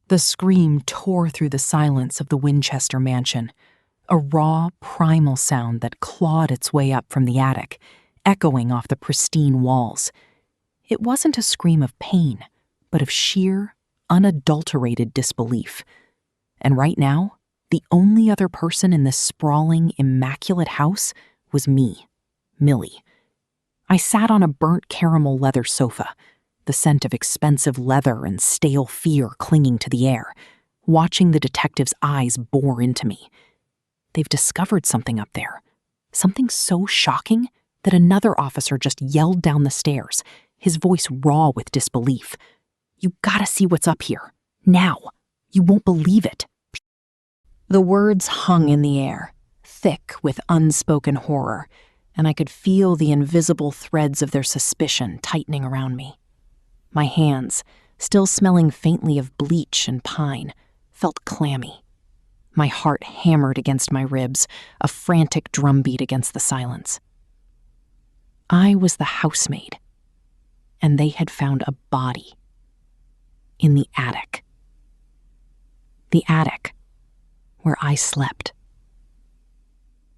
The scream tore through the silence of the Winchester mansion, a raw, primal sound that clawed its way up from the attic, echoing off the pristine walls. It wasn't a scream of pain, but of sheer, unadulterated disbelief. And right now, the only other person in this sprawling, immaculate house was me, Millie. I sat on a burnt caramel leather sofa, the scent of expensive leather and stale fear clinging to the air, watching the detective's eyes bore into me. They've discovered something up there, something so shocking that another officer just yelled down the stairs, his voice raw with disbelief. "You gotta see what's up here. Now. You won't believe it." The words hung in the air, thick with unspoken horror, and I could feel the invisible threads of their suspicion tightening around me. My hands, still smelling faintly of bleach and pine, felt clammy. My heart hammered against my ribs, a frantic drumbeat against the silence. I was the housemaid, and they had found a body in the attic. The attic where I slept.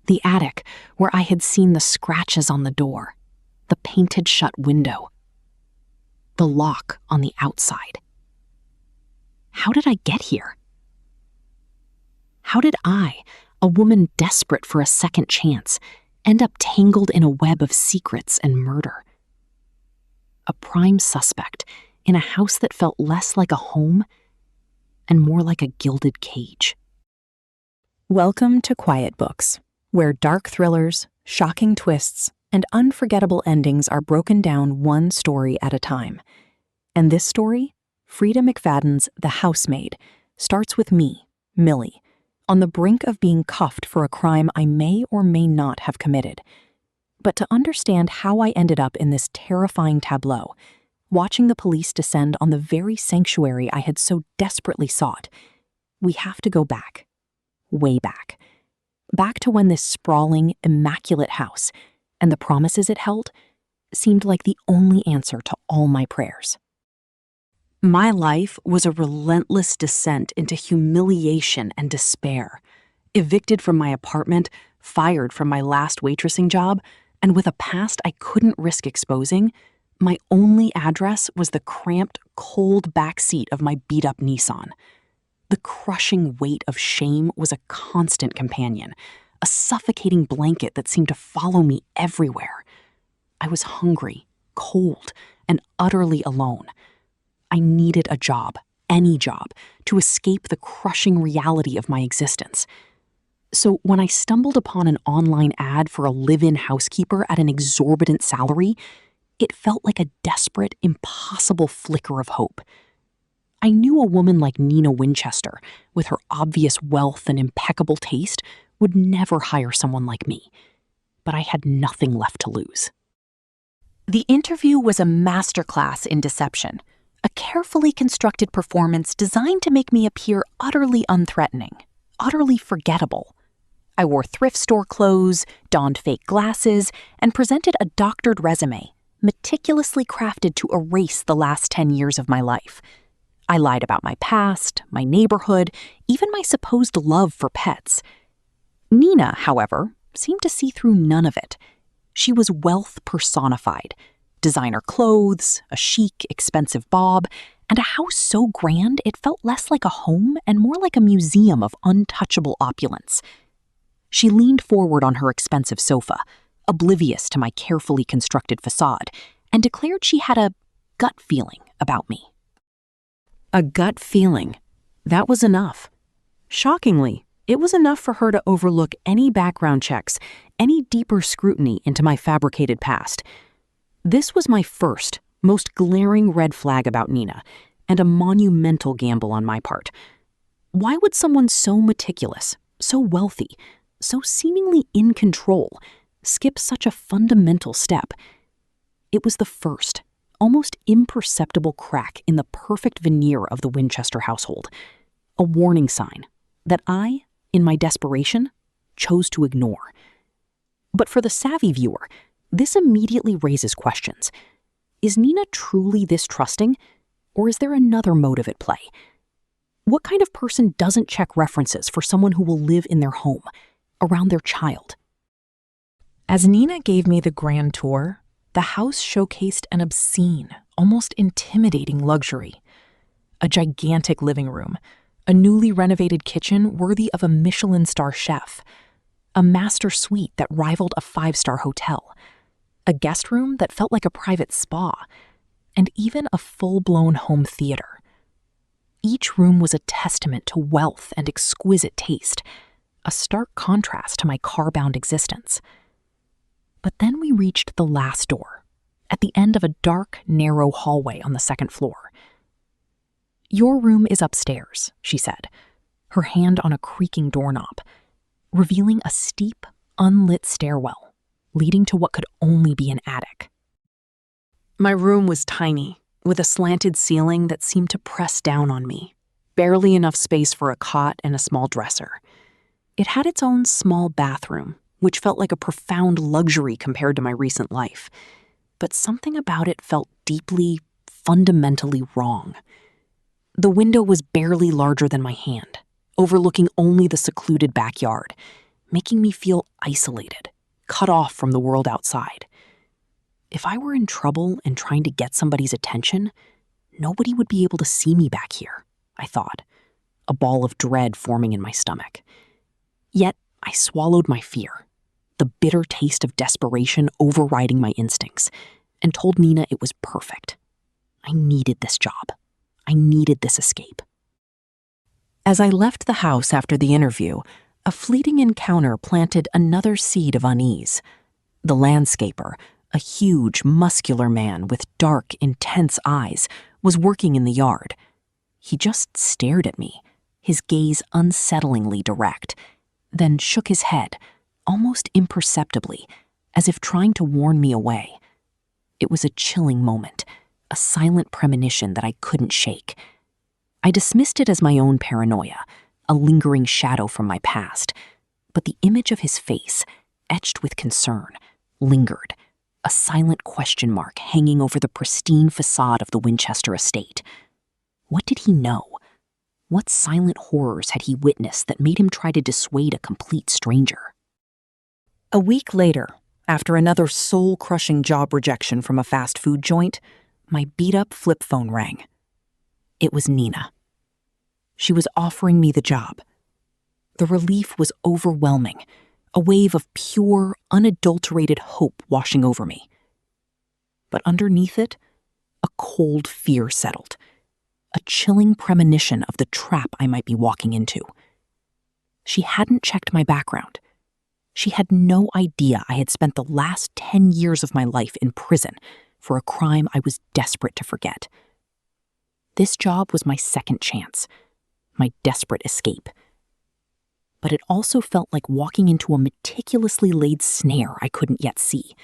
The attic where I had seen the scratches on the door, the painted shut window, the lock on the outside. How did I get here? How did I, a woman desperate for a second chance, end up tangled in a web of secrets and murder? A prime suspect in a house that felt less like a home and more like a gilded cage. Welcome to Quiet Books, where dark thrillers, shocking twists, and unforgettable endings are broken down one story at a time. And this story, Freida McFadden's The Housemaid, starts with me, Millie, on the brink of being cuffed for a crime I may or may not have committed. But to understand how I ended up in this terrifying tableau, watching the police descend on the very sanctuary I had so desperately sought, we have to go back, way back. Back to when this sprawling, immaculate house, and the promises it held, seemed like the only answer to all my prayers. My life was a relentless descent into humiliation and despair. Evicted from my apartment, fired from my last waitressing job, and with a past I couldn't risk exposing, my only address was the cramped, cold back seat of my beat-up Nissan. The crushing weight of shame was a constant companion, a suffocating blanket that seemed to follow me everywhere. I was hungry, cold, and utterly alone. I needed a job, any job, to escape the crushing reality of my existence. So when I stumbled upon an online ad for a live-in housekeeper at an exorbitant salary, it felt like a desperate, impossible flicker of hope. I knew a woman like Nina Winchester, with her obvious wealth and impeccable taste, would never hire someone like me. But I had nothing left to lose. The interview was a masterclass in deception, a carefully constructed performance designed to make me appear utterly unthreatening, utterly forgettable. I wore thrift store clothes, donned fake glasses, and presented a doctored resume, meticulously crafted to erase the last 10 years of my life. I lied about my past, my neighborhood, even my supposed love for pets. Nina, however, seemed to see through none of it. She was wealth personified. Designer clothes, a chic, expensive bob, and a house so grand it felt less like a home and more like a museum of untouchable opulence. She leaned forward on her expensive sofa, oblivious to my carefully constructed facade, and declared she had a gut feeling about me. A gut feeling. That was enough. Shockingly, it was enough for her to overlook any background checks, any deeper scrutiny into my fabricated past. This was my first, most glaring red flag about Nina, and a monumental gamble on my part. Why would someone so meticulous, so wealthy, so seemingly in control, skip such a fundamental step? It was the first, almost imperceptible crack in the perfect veneer of the Winchester household, a warning sign that I, in my desperation, chose to ignore. But for the savvy viewer, this immediately raises questions. Is Nina truly this trusting, or is there another motive at play? What kind of person doesn't check references for someone who will live in their home, around their child? As Nina gave me the grand tour, the house showcased an obscene, almost intimidating luxury. A gigantic living room, a newly renovated kitchen worthy of a Michelin star chef, a master suite that rivaled a 5-star hotel, a guest room that felt like a private spa, and even a full-blown home theater. Each room was a testament to wealth and exquisite taste, a stark contrast to my car-bound existence. But then we reached the last door, at the end of a dark, narrow hallway on the second floor. "Your room is upstairs," she said, her hand on a creaking doorknob, revealing a steep, unlit stairwell leading to what could only be an attic. My room was tiny, with a slanted ceiling that seemed to press down on me, barely enough space for a cot and a small dresser. It had its own small bathroom, which felt like a profound luxury compared to my recent life. But something about it felt deeply, fundamentally wrong. The window was barely larger than my hand, overlooking only the secluded backyard, making me feel isolated, cut off from the world outside. If I were in trouble and trying to get somebody's attention, nobody would be able to see me back here, I thought, a ball of dread forming in my stomach. Yet I swallowed my fear, the bitter taste of desperation overriding my instincts, and told Nina it was perfect. I needed this job. I needed this escape. As I left the house after the interview, a fleeting encounter planted another seed of unease. The landscaper, a huge, muscular man with dark, intense eyes, was working in the yard. He just stared at me, his gaze unsettlingly direct, then shook his head, almost imperceptibly, as if trying to warn me away. It was a chilling moment, a silent premonition that I couldn't shake. I dismissed it as my own paranoia, a lingering shadow from my past, but the image of his face, etched with concern, lingered, a silent question mark hanging over the pristine facade of the Winchester estate. What did he know? What silent horrors had he witnessed that made him try to dissuade a complete stranger? A week later, after another soul-crushing job rejection from a fast food joint, my beat-up flip phone rang. It was Nina. She was offering me the job. The relief was overwhelming, a wave of pure, unadulterated hope washing over me. But underneath it, a cold fear settled, a chilling premonition of the trap I might be walking into. She hadn't checked my background. She had no idea I had spent the last 10 years of my life in prison for a crime I was desperate to forget. This job was my second chance, my desperate escape. But it also felt like walking into a meticulously laid snare I couldn't yet see,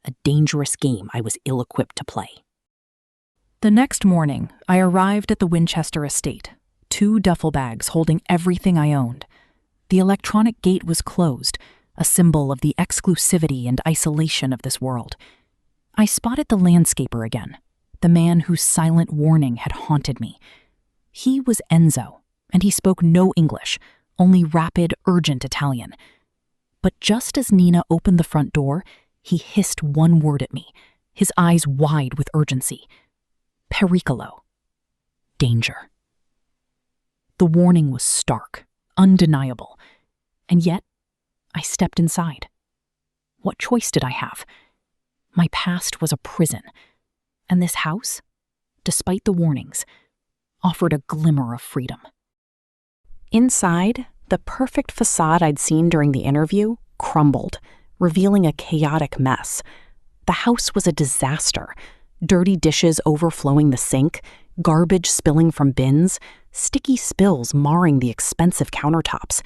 a dangerous game I was ill-equipped to play. The next morning, I arrived at the Winchester estate, 2 duffel bags holding everything I owned. The electronic gate was closed, a symbol of the exclusivity and isolation of this world. I spotted the landscaper again, the man whose silent warning had haunted me. He was Enzo, and he spoke no English, only rapid, urgent Italian. But just as Nina opened the front door, he hissed one word at me, his eyes wide with urgency. Pericolo. Danger. The warning was stark, undeniable, and yet I stepped inside. What choice did I have? My past was a prison, and this house, despite the warnings, offered a glimmer of freedom. Inside, the perfect facade I'd seen during the interview crumbled, revealing a chaotic mess. The house was a disaster. Dirty dishes overflowing the sink, garbage spilling from bins, sticky spills marring the expensive countertops.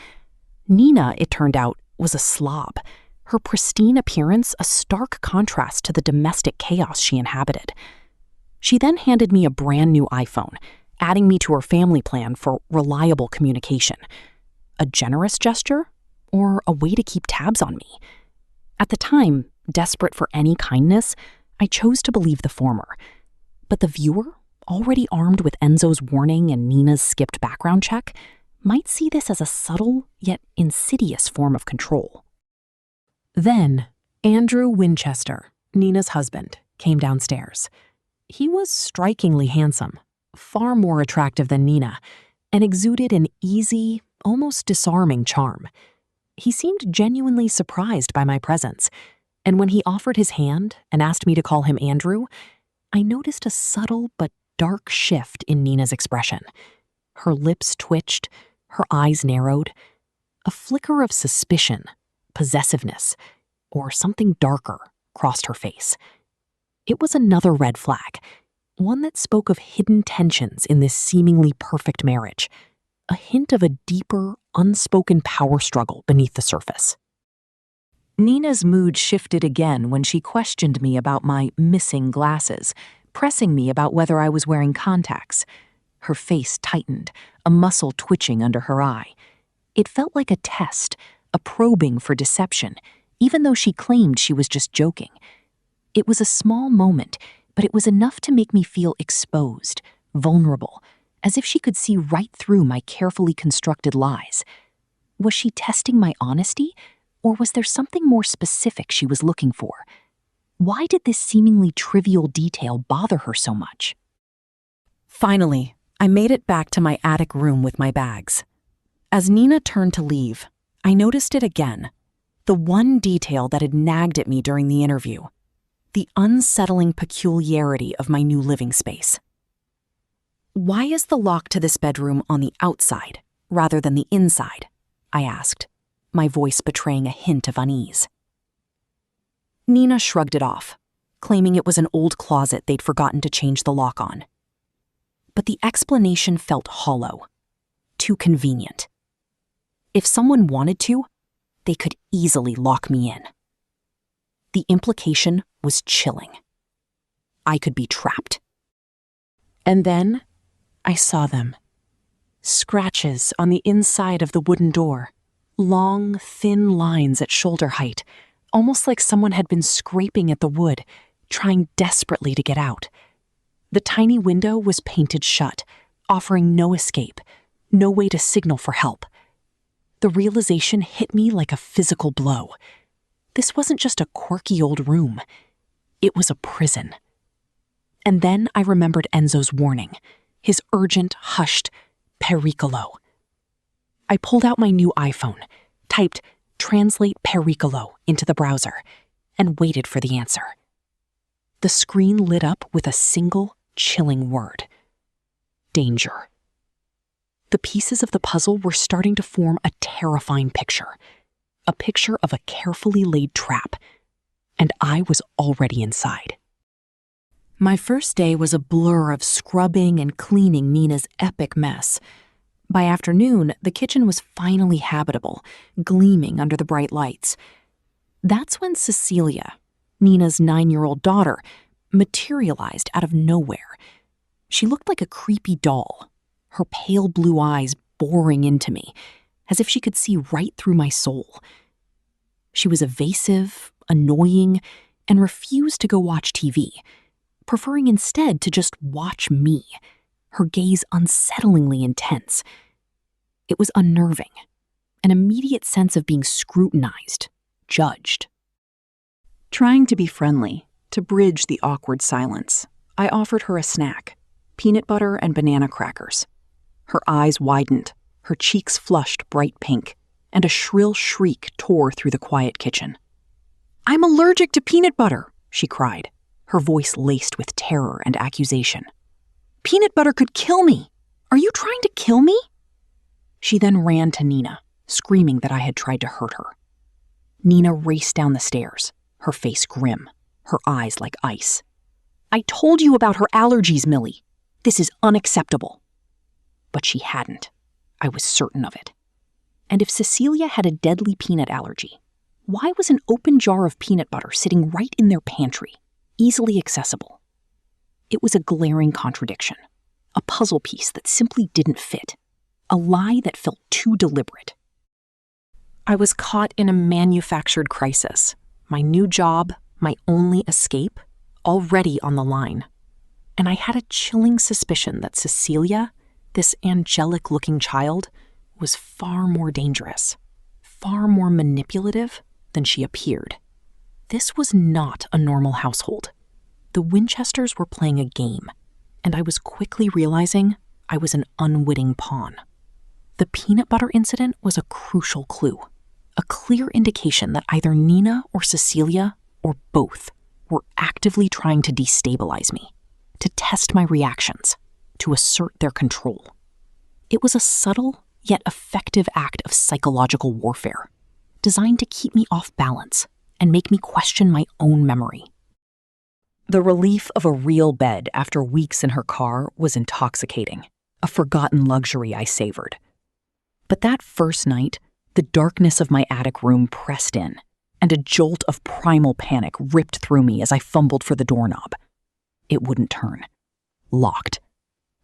Nina, it turned out, was a slob, her pristine appearance a stark contrast to the domestic chaos she inhabited. She then handed me a brand new iPhone, adding me to her family plan for reliable communication. A generous gesture, or a way to keep tabs on me? At the time, desperate for any kindness, I chose to believe the former. But the viewer, already armed with Enzo's warning and Nina's skipped background check, might see this as a subtle yet insidious form of control. Then, Andrew Winchester, Nina's husband, came downstairs. He was strikingly handsome, far more attractive than Nina, and exuded an easy, almost disarming charm. He seemed genuinely surprised by my presence, and when he offered his hand and asked me to call him Andrew, I noticed a subtle but dark shift in Nina's expression. Her lips twitched, her eyes narrowed. A flicker of suspicion, possessiveness, or something darker crossed her face. It was another red flag, one that spoke of hidden tensions in this seemingly perfect marriage, a hint of a deeper, unspoken power struggle beneath the surface. Nina's mood shifted again when she questioned me about my missing glasses, pressing me about whether I was wearing contacts. Her face tightened, a muscle twitching under her eye. It felt like a test, a probing for deception, even though she claimed she was just joking. It was a small moment, but it was enough to make me feel exposed, vulnerable, as if she could see right through my carefully constructed lies. Was she testing my honesty, or was there something more specific she was looking for? Why did this seemingly trivial detail bother her so much? Finally, I made it back to my attic room with my bags. As Nina turned to leave, I noticed it again, the one detail that had nagged at me during the interview, the unsettling peculiarity of my new living space. "Why is the lock to this bedroom on the outside rather than the inside?" I asked, my voice betraying a hint of unease. Nina shrugged it off, claiming it was an old closet they'd forgotten to change the lock on. But the explanation felt hollow, too convenient. If someone wanted to, they could easily lock me in. The implication was chilling. I could be trapped. And then I saw them. Scratches on the inside of the wooden door, long, thin lines at shoulder height, almost like someone had been scraping at the wood, trying desperately to get out. The tiny window was painted shut, offering no escape, no way to signal for help. The realization hit me like a physical blow. This wasn't just a quirky old room. It was a prison. And then I remembered Enzo's warning, his urgent, hushed, pericolo. I pulled out my new iPhone, typed "translate pericolo" into the browser, and waited for the answer. The screen lit up with a single, chilling word: danger. The pieces of the puzzle were starting to form a terrifying picture, a picture of a carefully laid trap, and I was already inside. My first day was a blur of scrubbing and cleaning Nina's epic mess. By afternoon, the kitchen was finally habitable, gleaming under the bright lights. That's when Cecilia, Nina's 9-year-old daughter, materialized out of nowhere. She looked like a creepy doll, her pale blue eyes boring into me, as if she could see right through my soul. She was evasive, annoying, and refused to go watch TV, preferring instead to just watch me, her gaze unsettlingly intense. It was unnerving, an immediate sense of being scrutinized, judged. Trying to be friendly, to bridge the awkward silence, I offered her a snack, peanut butter and banana crackers. Her eyes widened, her cheeks flushed bright pink, and a shrill shriek tore through the quiet kitchen. "I'm allergic to peanut butter," she cried, her voice laced with terror and accusation. "Peanut butter could kill me. Are you trying to kill me?" She then ran to Nina, screaming that I had tried to hurt her. Nina raced down the stairs, her face grim, her eyes like ice. "I told you about her allergies, Millie. This is unacceptable." But she hadn't. I was certain of it. And if Cecilia had a deadly peanut allergy, why was an open jar of peanut butter sitting right in their pantry, easily accessible? It was a glaring contradiction, a puzzle piece that simply didn't fit, a lie that felt too deliberate. I was caught in a manufactured crisis, my new job, my only escape, already on the line. And I had a chilling suspicion that Cecilia, this angelic-looking child, was far more dangerous, far more manipulative than she appeared. This was not a normal household. The Winchesters were playing a game, and I was quickly realizing I was an unwitting pawn. The peanut butter incident was a crucial clue, a clear indication that either Nina or Cecilia, or both, were actively trying to destabilize me, to test my reactions, to assert their control. It was a subtle yet effective act of psychological warfare, designed to keep me off balance and make me question my own memory. The relief of a real bed after weeks in her car was intoxicating, a forgotten luxury I savored. But that first night, the darkness of my attic room pressed in, and a jolt of primal panic ripped through me as I fumbled for the doorknob. It wouldn't turn. Locked.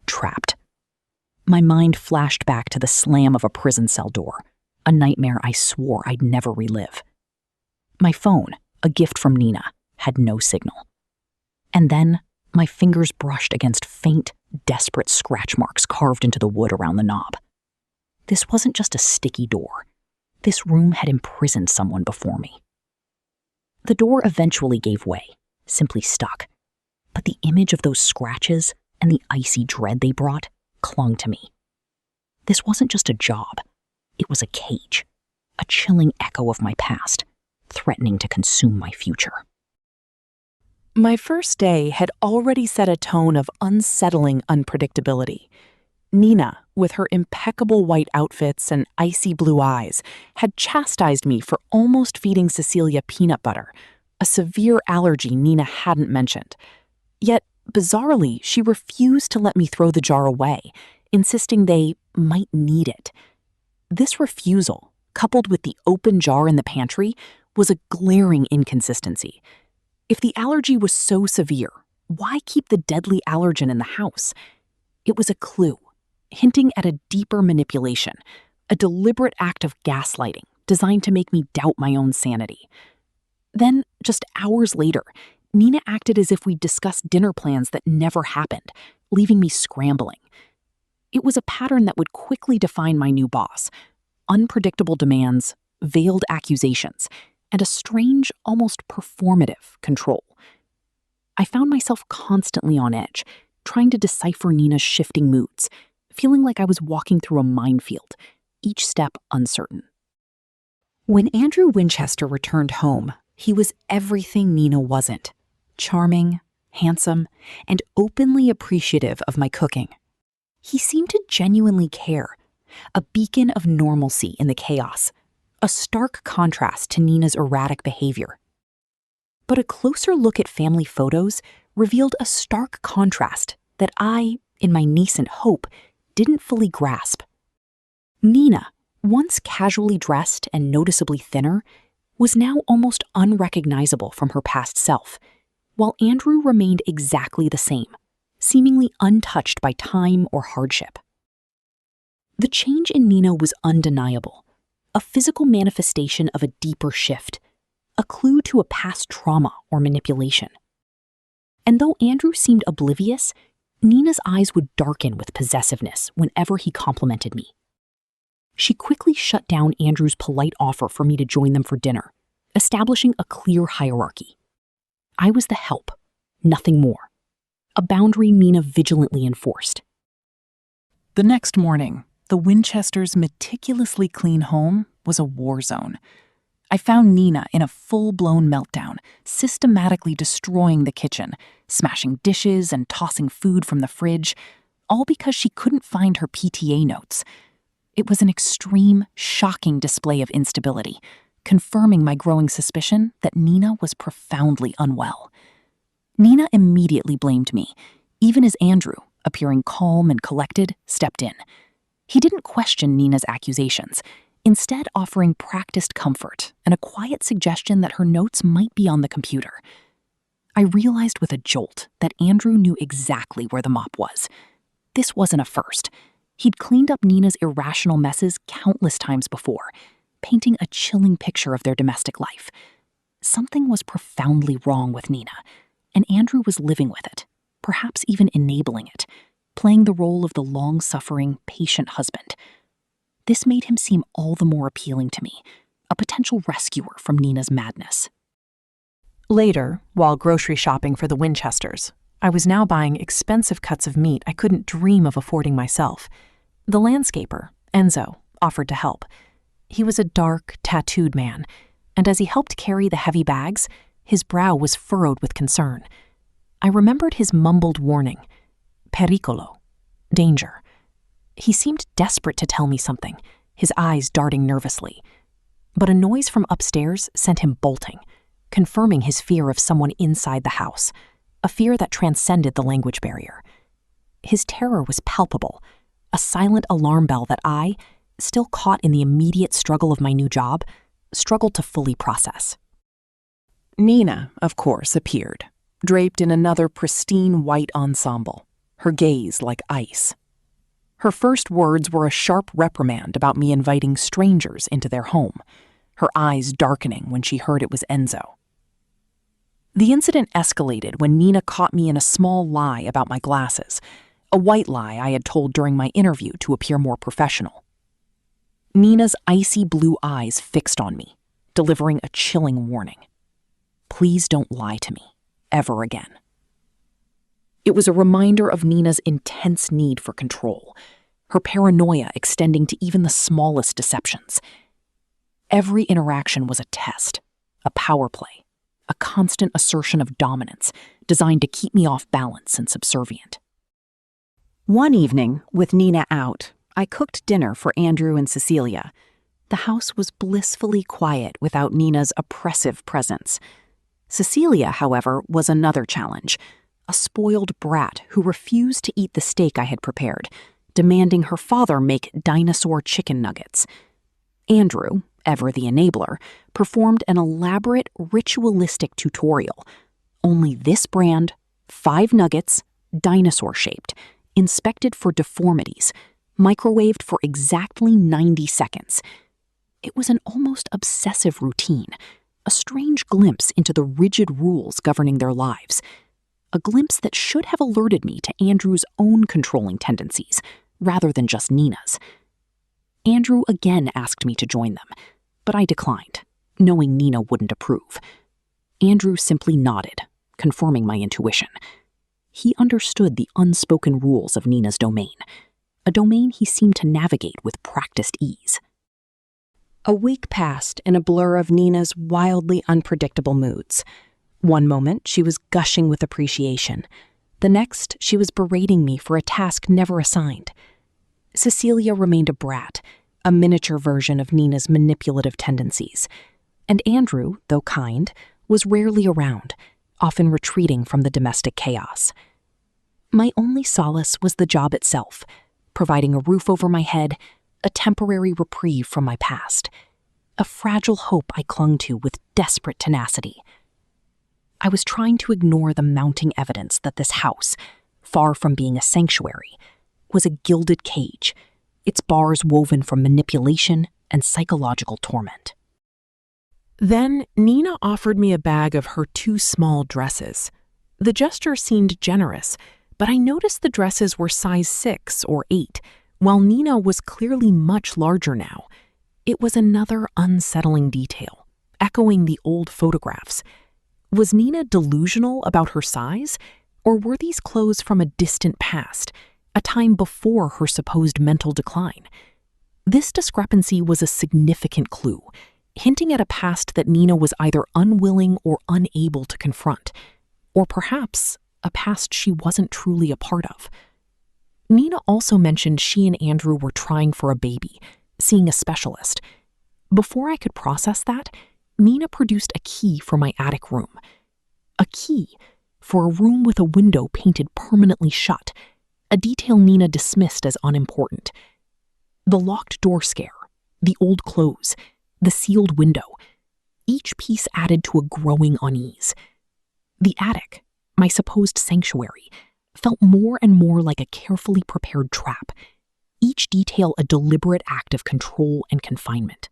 Trapped. My mind flashed back to the slam of a prison cell door, a nightmare I swore I'd never relive. My phone, a gift from Nina, had no signal. And then my fingers brushed against faint, desperate scratch marks carved into the wood around the knob. This wasn't just a sticky door. This room had imprisoned someone before me. The door eventually gave way, simply stuck. But the image of those scratches and the icy dread they brought clung to me. This wasn't just a job. It was a cage, a chilling echo of my past, threatening to consume my future. My first day had already set a tone of unsettling unpredictability. Nina, with her impeccable white outfits and icy blue eyes, had chastised me for almost feeding Cecilia peanut butter, a severe allergy Nina hadn't mentioned. Yet, bizarrely, she refused to let me throw the jar away, insisting they might need it. This refusal, coupled with the open jar in the pantry, was a glaring inconsistency. If the allergy was so severe, why keep the deadly allergen in the house? It was a clue, hinting at a deeper manipulation, a deliberate act of gaslighting designed to make me doubt my own sanity. Then, just hours later, Nina acted as if we'd discussed dinner plans that never happened, leaving me scrambling. It was a pattern that would quickly define my new boss: unpredictable demands, veiled accusations, and a strange, almost performative control. I found myself constantly on edge, trying to decipher Nina's shifting moods, feeling like I was walking through a minefield, each step uncertain. When Andrew Winchester returned home, he was everything Nina wasn't: charming, handsome, and openly appreciative of my cooking. He seemed to genuinely care, a beacon of normalcy in the chaos, a stark contrast to Nina's erratic behavior. But a closer look at family photos revealed a stark contrast that I, in my nascent hope, didn't fully grasp. Nina, once casually dressed and noticeably thinner, was now almost unrecognizable from her past self, while Andrew remained exactly the same, seemingly untouched by time or hardship. The change in Nina was undeniable, a physical manifestation of a deeper shift, a clue to a past trauma or manipulation. And though Andrew seemed oblivious, Nina's eyes would darken with possessiveness whenever he complimented me. She quickly shut down Andrew's polite offer for me to join them for dinner, establishing a clear hierarchy. I was the help, nothing more, a boundary Nina vigilantly enforced. The next morning, the Winchesters' meticulously clean home was a war zone. I found Nina in a full-blown meltdown, systematically destroying the kitchen, smashing dishes and tossing food from the fridge, all because she couldn't find her PTA notes. It was an extreme, shocking display of instability, confirming my growing suspicion that Nina was profoundly unwell. Nina immediately blamed me, even as Andrew, appearing calm and collected, stepped in. He didn't question Nina's accusations, instead offering practiced comfort and a quiet suggestion that her notes might be on the computer. I realized with a jolt that Andrew knew exactly where the mop was. This wasn't a first. He'd cleaned up Nina's irrational messes countless times before, painting a chilling picture of their domestic life. Something was profoundly wrong with Nina, and Andrew was living with it, perhaps even enabling it, playing the role of the long-suffering, patient husband. This made him seem all the more appealing to me, a potential rescuer from Nina's madness. Later, while grocery shopping for the Winchesters, I was now buying expensive cuts of meat I couldn't dream of affording myself. The landscaper, Enzo, offered to help. He was a dark, tattooed man, and as he helped carry the heavy bags, his brow was furrowed with concern. I remembered his mumbled warning, pericolo, danger. He seemed desperate to tell me something, his eyes darting nervously. But a noise from upstairs sent him bolting, confirming his fear of someone inside the house, a fear that transcended the language barrier. His terror was palpable, a silent alarm bell that I, still caught in the immediate struggle of my new job, struggled to fully process. Nina, of course, appeared, draped in another pristine white ensemble, her gaze like ice. Her first words were a sharp reprimand about me inviting strangers into their home, her eyes darkening when she heard it was Enzo. The incident escalated when Nina caught me in a small lie about my glasses, a white lie I had told during my interview to appear more professional. Nina's icy blue eyes fixed on me, delivering a chilling warning. Please don't lie to me, ever again. It was a reminder of Nina's intense need for control, her paranoia extending to even the smallest deceptions. Every interaction was a test, a power play, a constant assertion of dominance designed to keep me off balance and subservient. One evening, with Nina out, I cooked dinner for Andrew and Cecilia. The house was blissfully quiet without Nina's oppressive presence. Cecilia, however, was another challenge, a spoiled brat who refused to eat the steak I had prepared, demanding her father make dinosaur chicken nuggets. Andrew, ever the enabler, performed an elaborate ritualistic tutorial. Only this brand, 5 nuggets, dinosaur-shaped, inspected for deformities, microwaved for exactly 90 seconds. It was an almost obsessive routine, a strange glimpse into the rigid rules governing their lives, a glimpse that should have alerted me to Andrew's own controlling tendencies, rather than just Nina's. Andrew again asked me to join them, but I declined, knowing Nina wouldn't approve. Andrew simply nodded, confirming my intuition. He understood the unspoken rules of Nina's domain, a domain he seemed to navigate with practiced ease. A week passed in a blur of Nina's wildly unpredictable moods. One moment, she was gushing with appreciation. The next, she was berating me for a task never assigned. Cecilia remained a brat, a miniature version of Nina's manipulative tendencies. And Andrew, though kind, was rarely around, often retreating from the domestic chaos. My only solace was the job itself, providing a roof over my head, a temporary reprieve from my past, a fragile hope I clung to with desperate tenacity. I was trying to ignore the mounting evidence that this house, far from being a sanctuary, was a gilded cage, its bars woven from manipulation and psychological torment. Then Nina offered me a bag of her 2 small dresses. The gesture seemed generous, but I noticed the dresses were size 6 or 8, while Nina was clearly much larger now. It was another unsettling detail, echoing the old photographs. Was Nina delusional about her size, or were these clothes from a distant past, a time before her supposed mental decline? This discrepancy was a significant clue, hinting at a past that Nina was either unwilling or unable to confront, or perhaps a past she wasn't truly a part of. Nina also mentioned she and Andrew were trying for a baby, seeing a specialist. Before I could process that, Nina produced a key for my attic room. A key for a room with a window painted permanently shut, a detail Nina dismissed as unimportant. The locked door scare, the old clothes, the sealed window, each piece added to a growing unease. The attic, my supposed sanctuary, felt more and more like a carefully prepared trap, each detail a deliberate act of control and confinement.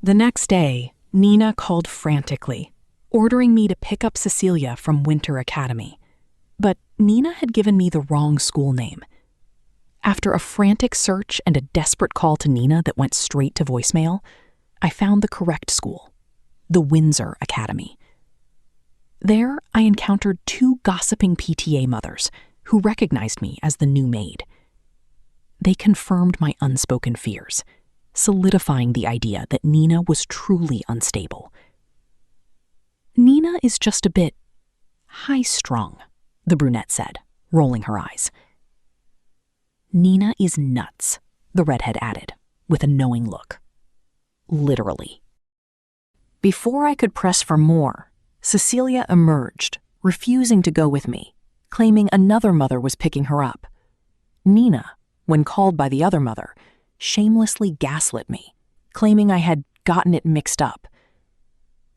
The next day, Nina called frantically, ordering me to pick up Cecilia from Winter Academy. But Nina had given me the wrong school name. After a frantic search and a desperate call to Nina that went straight to voicemail, I found the correct school, the Windsor Academy. There, I encountered 2 gossiping PTA mothers who recognized me as the new maid. They confirmed my unspoken fears, solidifying the idea that Nina was truly unstable. Nina is just a bit high-strung, the brunette said, rolling her eyes. Nina is nuts, the redhead added, with a knowing look. Literally. Before I could press for more, Cecilia emerged, refusing to go with me, claiming another mother was picking her up. Nina, when called by the other mother, shamelessly gaslit me, claiming I had gotten it mixed up.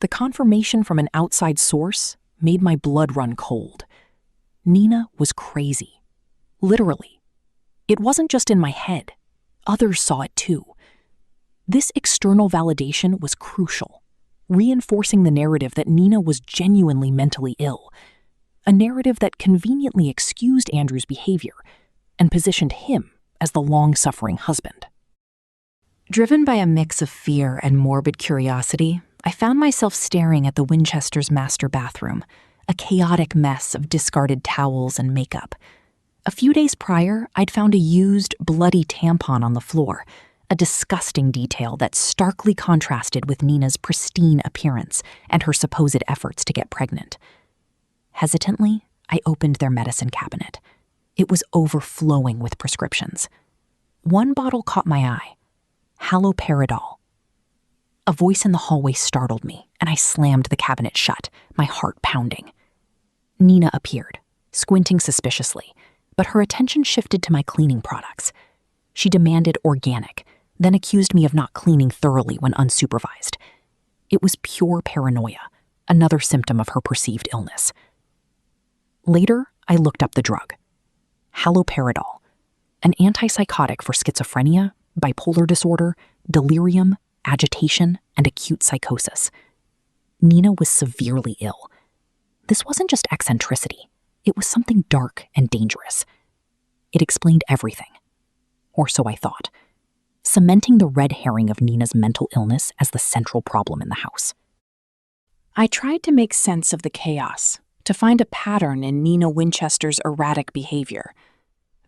The confirmation from an outside source made my blood run cold. Nina was crazy. Literally. It wasn't just in my head. Others saw it too. This external validation was crucial, reinforcing the narrative that Nina was genuinely mentally ill, a narrative that conveniently excused Andrew's behavior and positioned him as the long-suffering husband. Driven by a mix of fear and morbid curiosity, I found myself staring at the Winchester's master bathroom, a chaotic mess of discarded towels and makeup. A few days prior, I'd found a used, bloody tampon on the floor, a disgusting detail that starkly contrasted with Nina's pristine appearance and her supposed efforts to get pregnant. Hesitantly, I opened their medicine cabinet. It was overflowing with prescriptions. One bottle caught my eye. Haloperidol. A voice in the hallway startled me, and I slammed the cabinet shut, my heart pounding. Nina appeared, squinting suspiciously, but her attention shifted to my cleaning products. She demanded organic, then accused me of not cleaning thoroughly when unsupervised. It was pure paranoia, another symptom of her perceived illness. Later, I looked up the drug. Haloperidol, an antipsychotic for schizophrenia, bipolar disorder, delirium, agitation, and acute psychosis. Nina was severely ill. This wasn't just eccentricity. It was something dark and dangerous. It explained everything. Or so I thought, cementing the red herring of Nina's mental illness as the central problem in the house. I tried to make sense of the chaos, to find a pattern in Nina Winchester's erratic behavior.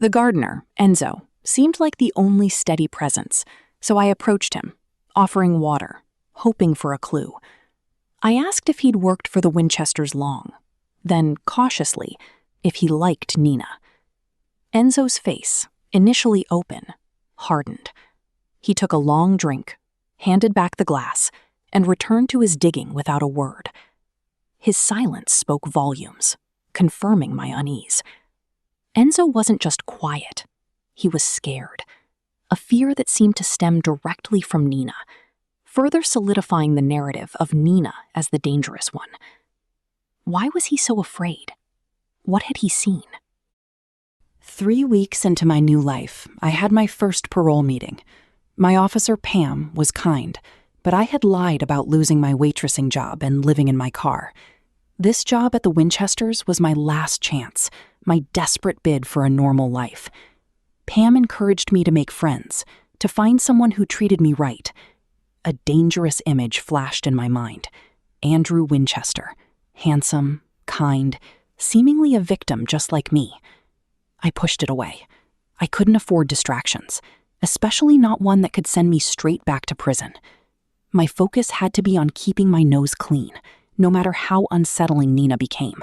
The gardener, Enzo, seemed like the only steady presence, so I approached him, offering water, hoping for a clue. I asked if he'd worked for the Winchesters long, then cautiously, if he liked Nina. Enzo's face, initially open, hardened. He took a long drink, handed back the glass, and returned to his digging without a word. His silence spoke volumes, confirming my unease. Enzo wasn't just quiet. He was scared, a fear that seemed to stem directly from Nina, further solidifying the narrative of Nina as the dangerous one. Why was he so afraid? What had he seen? 3 weeks into my new life, I had my first parole meeting. My officer, Pam, was kind, but I had lied about losing my waitressing job and living in my car. This job at the Winchesters was my last chance, my desperate bid for a normal life. Pam encouraged me to make friends, to find someone who treated me right. A dangerous image flashed in my mind. Andrew Winchester, handsome, kind, seemingly a victim just like me. I pushed it away. I couldn't afford distractions, especially not one that could send me straight back to prison. My focus had to be on keeping my nose clean, no matter how unsettling Nina became.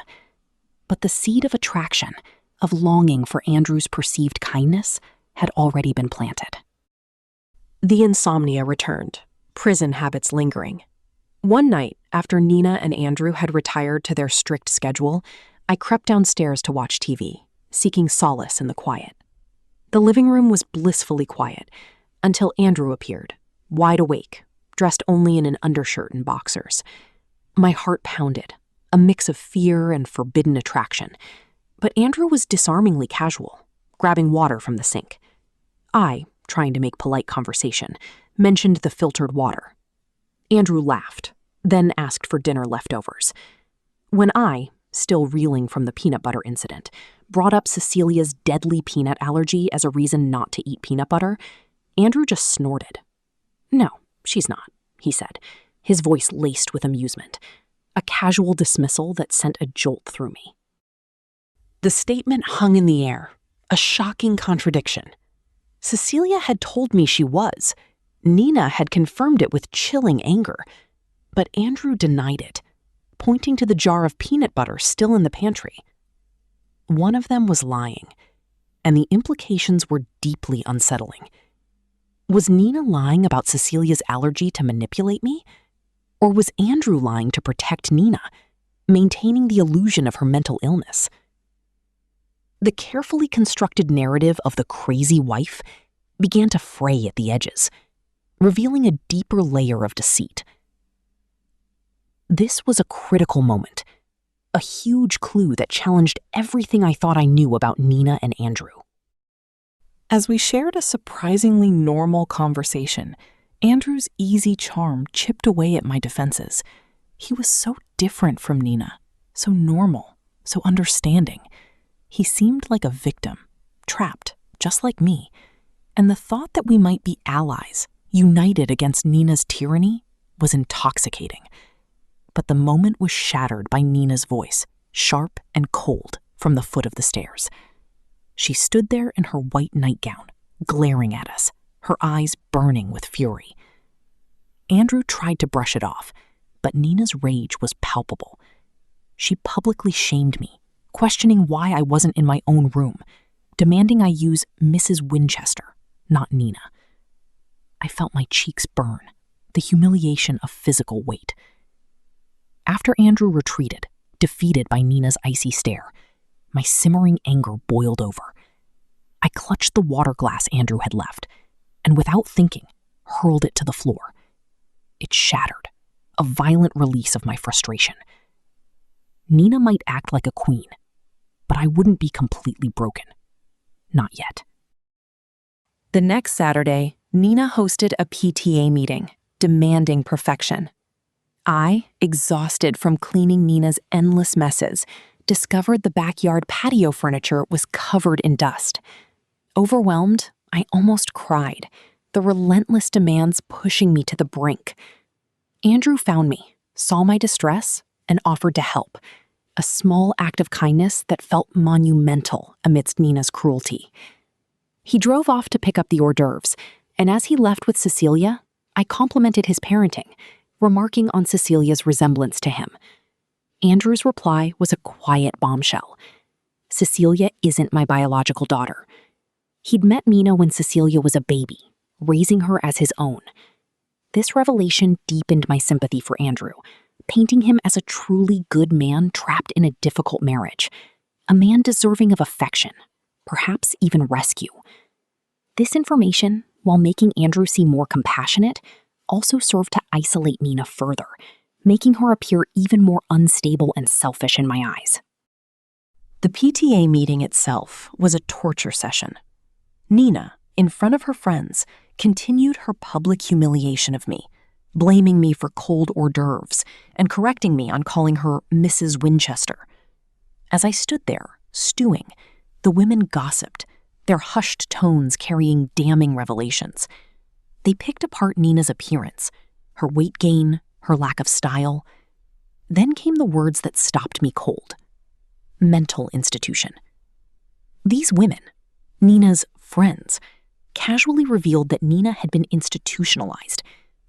But the seed of attraction, of longing for Andrew's perceived kindness, had already been planted. The insomnia returned, prison habits lingering. One night, after Nina and Andrew had retired to their strict schedule, I crept downstairs to watch TV, seeking solace in the quiet. The living room was blissfully quiet until Andrew appeared, wide awake, dressed only in an undershirt and boxers. My heart pounded, a mix of fear and forbidden attraction. But Andrew was disarmingly casual, grabbing water from the sink. I, trying to make polite conversation, mentioned the filtered water. Andrew laughed, then asked for dinner leftovers. When I, still reeling from the peanut butter incident, brought up Cecilia's deadly peanut allergy as a reason not to eat peanut butter, Andrew just snorted. "No, she's not," he said, his voice laced with amusement, a casual dismissal that sent a jolt through me. The statement hung in the air, a shocking contradiction. Cecilia had told me she was. Nina had confirmed it with chilling anger. But Andrew denied it, pointing to the jar of peanut butter still in the pantry. One of them was lying, and the implications were deeply unsettling. Was Nina lying about Cecilia's allergy to manipulate me? Or was Andrew lying to protect Nina, maintaining the illusion of her mental illness? The carefully constructed narrative of the crazy wife began to fray at the edges, revealing a deeper layer of deceit. This was a critical moment, a huge clue that challenged everything I thought I knew about Nina and Andrew. As we shared a surprisingly normal conversation, Andrew's easy charm chipped away at my defenses. He was so different from Nina, so normal, so understanding. He seemed like a victim, trapped, just like me, and the thought that we might be allies, united against Nina's tyranny, was intoxicating. But the moment was shattered by Nina's voice, sharp and cold, from the foot of the stairs. She stood there in her white nightgown, glaring at us, her eyes burning with fury. Andrew tried to brush it off, but Nina's rage was palpable. She publicly shamed me, questioning why I wasn't in my own room, demanding I use Mrs. Winchester, not Nina. I felt my cheeks burn, the humiliation of physical weight. After Andrew retreated, defeated by Nina's icy stare, my simmering anger boiled over. I clutched the water glass Andrew had left, and without thinking, hurled it to the floor. It shattered, a violent release of my frustration. Nina might act like a queen, but I wouldn't be completely broken. Not yet. The next Saturday, Nina hosted a PTA meeting, demanding perfection. I, exhausted from cleaning Nina's endless messes, discovered the backyard patio furniture was covered in dust. Overwhelmed, I almost cried, the relentless demands pushing me to the brink. Andrew found me, saw my distress, and offered to help, a small act of kindness that felt monumental amidst Nina's cruelty. He drove off to pick up the hors d'oeuvres, and as he left with Cecilia, I complimented his parenting, remarking on Cecilia's resemblance to him. Andrew's reply was a quiet bombshell. Cecilia isn't my biological daughter. He'd met Nina when Cecilia was a baby, raising her as his own. This revelation deepened my sympathy for Andrew, painting him as a truly good man trapped in a difficult marriage, a man deserving of affection, perhaps even rescue. This information, while making Andrew seem more compassionate, also served to isolate Nina further, making her appear even more unstable and selfish in my eyes. The PTA meeting itself was a torture session. Nina, in front of her friends, continued her public humiliation of me, blaming me for cold hors d'oeuvres and correcting me on calling her Mrs. Winchester. As I stood there, stewing, the women gossiped, their hushed tones carrying damning revelations. They picked apart Nina's appearance, her weight gain, her lack of style. Then came the words that stopped me cold. Mental institution. These women, Nina's friends, casually revealed that Nina had been institutionalized,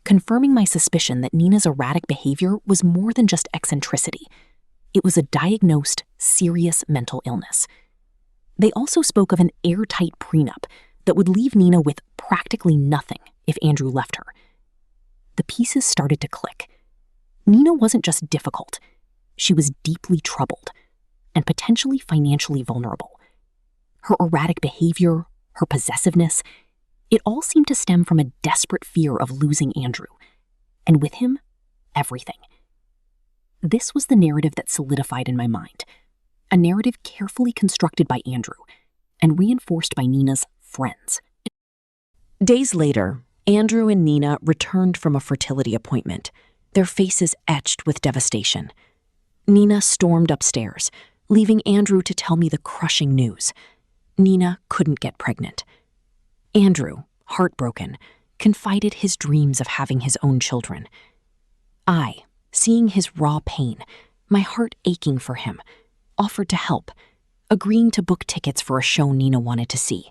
confirming my suspicion that Nina's erratic behavior was more than just eccentricity. It was a diagnosed, serious mental illness. They also spoke of an airtight prenup that would leave Nina with practically nothing if Andrew left her. The pieces started to click. Nina wasn't just difficult. She was deeply troubled and potentially financially vulnerable. Her erratic behavior, her possessiveness, it all seemed to stem from a desperate fear of losing Andrew, and with him, everything. This was the narrative that solidified in my mind, a narrative carefully constructed by Andrew and reinforced by Nina's friends. Days later, Andrew and Nina returned from a fertility appointment, their faces etched with devastation. Nina stormed upstairs, leaving Andrew to tell me the crushing news. Nina couldn't get pregnant. Andrew, heartbroken, confided his dreams of having his own children. I, seeing his raw pain, my heart aching for him, offered to help, agreeing to book tickets for a show Nina wanted to see.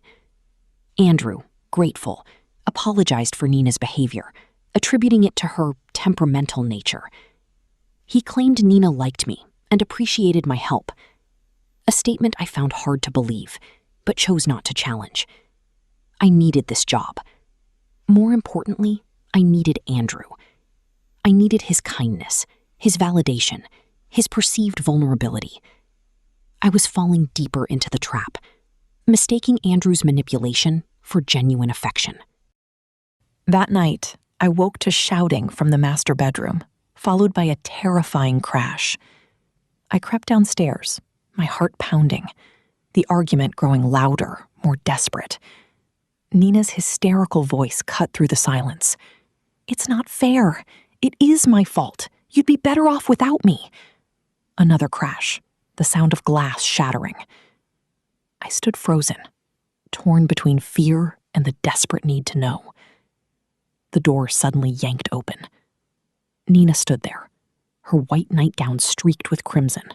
Andrew, grateful, apologized for Nina's behavior, attributing it to her temperamental nature. He claimed Nina liked me and appreciated my help, a statement I found hard to believe, but chose not to challenge. I needed this job. More importantly, I needed Andrew. I needed his kindness, his validation, his perceived vulnerability. I was falling deeper into the trap, mistaking Andrew's manipulation for genuine affection. That night, I woke to shouting from the master bedroom, followed by a terrifying crash. I crept downstairs, my heart pounding, the argument growing louder, more desperate. Nina's hysterical voice cut through the silence. "It's not fair. It is my fault. You'd be better off without me." Another crash, the sound of glass shattering. I stood frozen, torn between fear and the desperate need to know. The door suddenly yanked open. Nina stood there, her white nightgown streaked with crimson,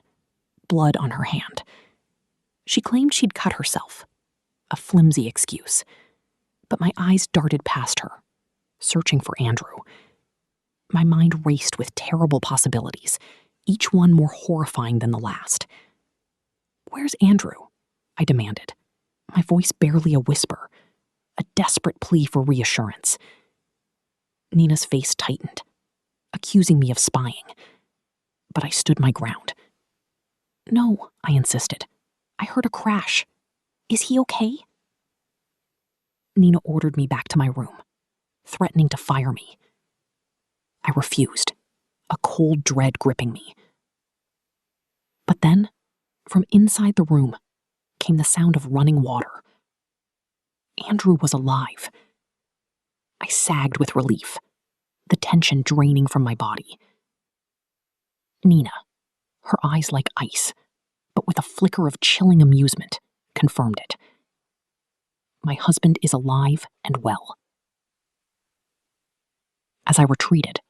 blood on her hand. She claimed she'd cut herself, a flimsy excuse, but my eyes darted past her, searching for Andrew. My mind raced with terrible possibilities, each one more horrifying than the last. "Where's Andrew?" I demanded, my voice barely a whisper, a desperate plea for reassurance. Nina's face tightened, accusing me of spying, but I stood my ground. "No," I insisted. "I heard a crash. Is he okay?" Nina ordered me back to my room, threatening to fire me. I refused, a cold dread gripping me. But then, from inside the room, came the sound of running water. Andrew was alive. I sagged with relief, the tension draining from my body. Nina, her eyes like ice, but with a flicker of chilling amusement, confirmed it. My husband is alive and well. As I retreated,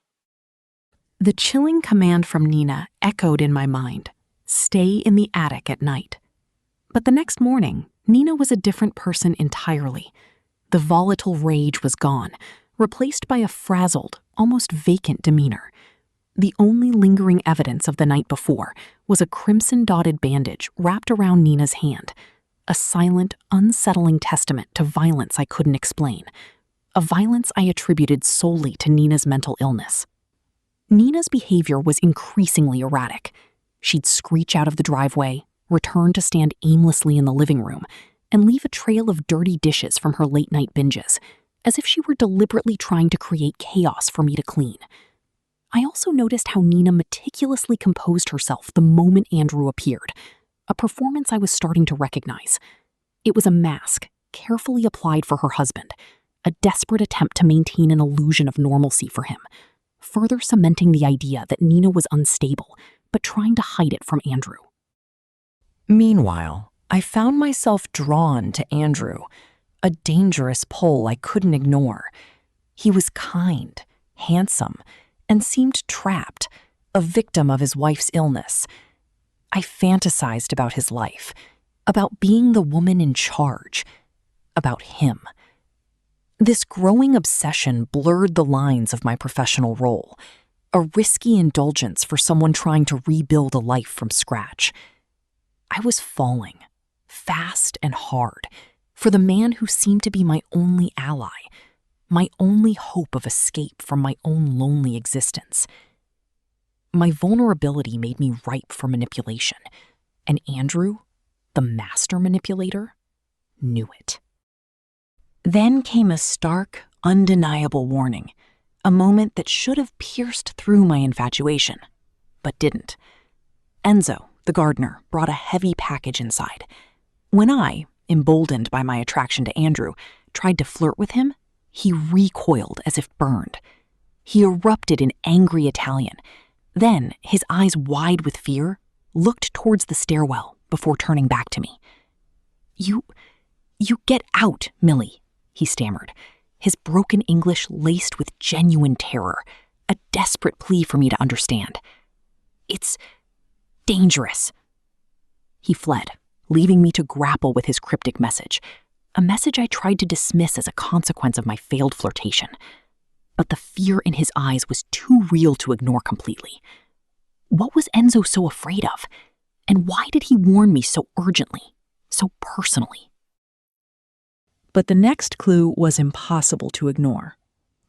the chilling command from Nina echoed in my mind, "Stay in the attic at night." But the next morning, Nina was a different person entirely. The volatile rage was gone, replaced by a frazzled, almost vacant demeanor. The only lingering evidence of the night before was a crimson-dotted bandage wrapped around Nina's hand, a silent, unsettling testament to violence I couldn't explain, a violence I attributed solely to Nina's mental illness. Nina's behavior was increasingly erratic. She'd screech out of the driveway, return to stand aimlessly in the living room, and leave a trail of dirty dishes from her late-night binges, as if she were deliberately trying to create chaos for me to clean. I also noticed how Nina meticulously composed herself the moment Andrew appeared, a performance I was starting to recognize. It was a mask, carefully applied for her husband, a desperate attempt to maintain an illusion of normalcy for him, further cementing the idea that Nina was unstable, but trying to hide it from Andrew. Meanwhile, I found myself drawn to Andrew, a dangerous pull I couldn't ignore. He was kind, handsome, and seemed trapped, a victim of his wife's illness. I fantasized about his life, about being the woman in charge, about him. This growing obsession blurred the lines of my professional role, a risky indulgence for someone trying to rebuild a life from scratch. I was falling, fast and hard, for the man who seemed to be my only ally, my only hope of escape from my own lonely existence. My vulnerability made me ripe for manipulation, and Andrew, the master manipulator, knew it. Then came a stark, undeniable warning, a moment that should have pierced through my infatuation, but didn't. Enzo, the gardener, brought a heavy package inside. When I, emboldened by my attraction to Andrew, tried to flirt with him, he recoiled as if burned. He erupted in angry Italian, Then, his eyes wide with fear, looked towards the stairwell before turning back to me. You get out, Millie," he stammered, his broken English laced with genuine terror, a desperate plea for me to understand. "It's dangerous." He fled, leaving me to grapple with his cryptic message, a message I tried to dismiss as a consequence of my failed flirtation. But the fear in his eyes was too real to ignore completely. What was Enzo so afraid of? And why did he warn me so urgently, so personally? But the next clue was impossible to ignore.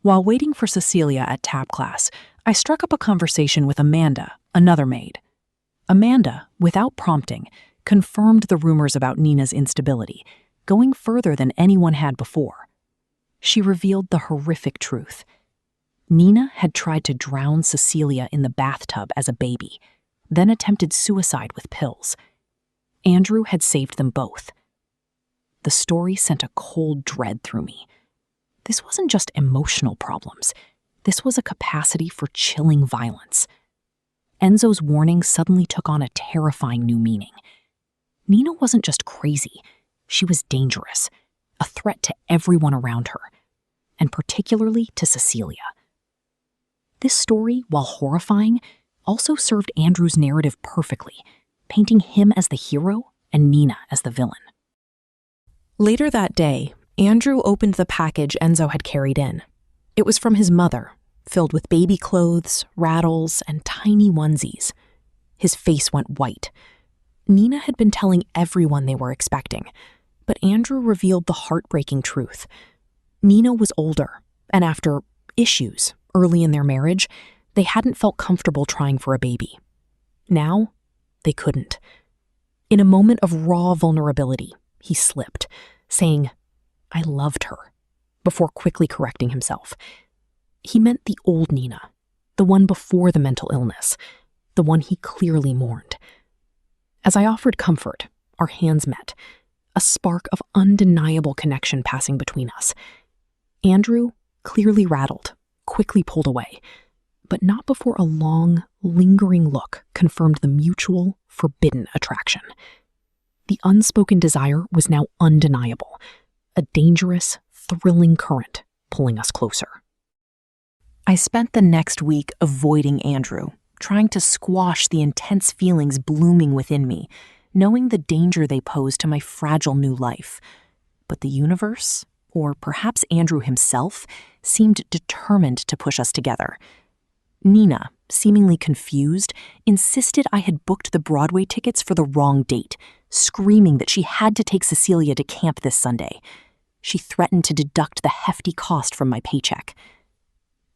While waiting for Cecilia at tap class, I struck up a conversation with Amanda, another maid. Amanda, without prompting, confirmed the rumors about Nina's instability, going further than anyone had before. She revealed the horrific truth. Nina had tried to drown Cecilia in the bathtub as a baby, then attempted suicide with pills. Andrew had saved them both. The story sent a cold dread through me. This wasn't just emotional problems. This was a capacity for chilling violence. Enzo's warning suddenly took on a terrifying new meaning. Nina wasn't just crazy. She was dangerous, a threat to everyone around her, and particularly to Cecilia. This story, while horrifying, also served Andrew's narrative perfectly, painting him as the hero and Nina as the villain. Later that day, Andrew opened the package Enzo had carried in. It was from his mother, filled with baby clothes, rattles, and tiny onesies. His face went white. Nina had been telling everyone they were expecting, but Andrew revealed the heartbreaking truth. Nina was older, and after issues early in their marriage, they hadn't felt comfortable trying for a baby. Now, they couldn't. In a moment of raw vulnerability, he slipped, saying, "I loved her," before quickly correcting himself. He meant the old Nina, the one before the mental illness, the one he clearly mourned. As I offered comfort, our hands met, a spark of undeniable connection passing between us. Andrew, clearly rattled, quickly pulled away, but not before a long, lingering look confirmed the mutual, forbidden attraction. The unspoken desire was now undeniable, a dangerous, thrilling current pulling us closer. I spent the next week avoiding Andrew, trying to squash the intense feelings blooming within me, knowing the danger they posed to my fragile new life. But the universe, or perhaps Andrew himself, seemed determined to push us together. Nina, seemingly confused, insisted I had booked the Broadway tickets for the wrong date, screaming that she had to take Cecilia to camp this Sunday. She threatened to deduct the hefty cost from my paycheck.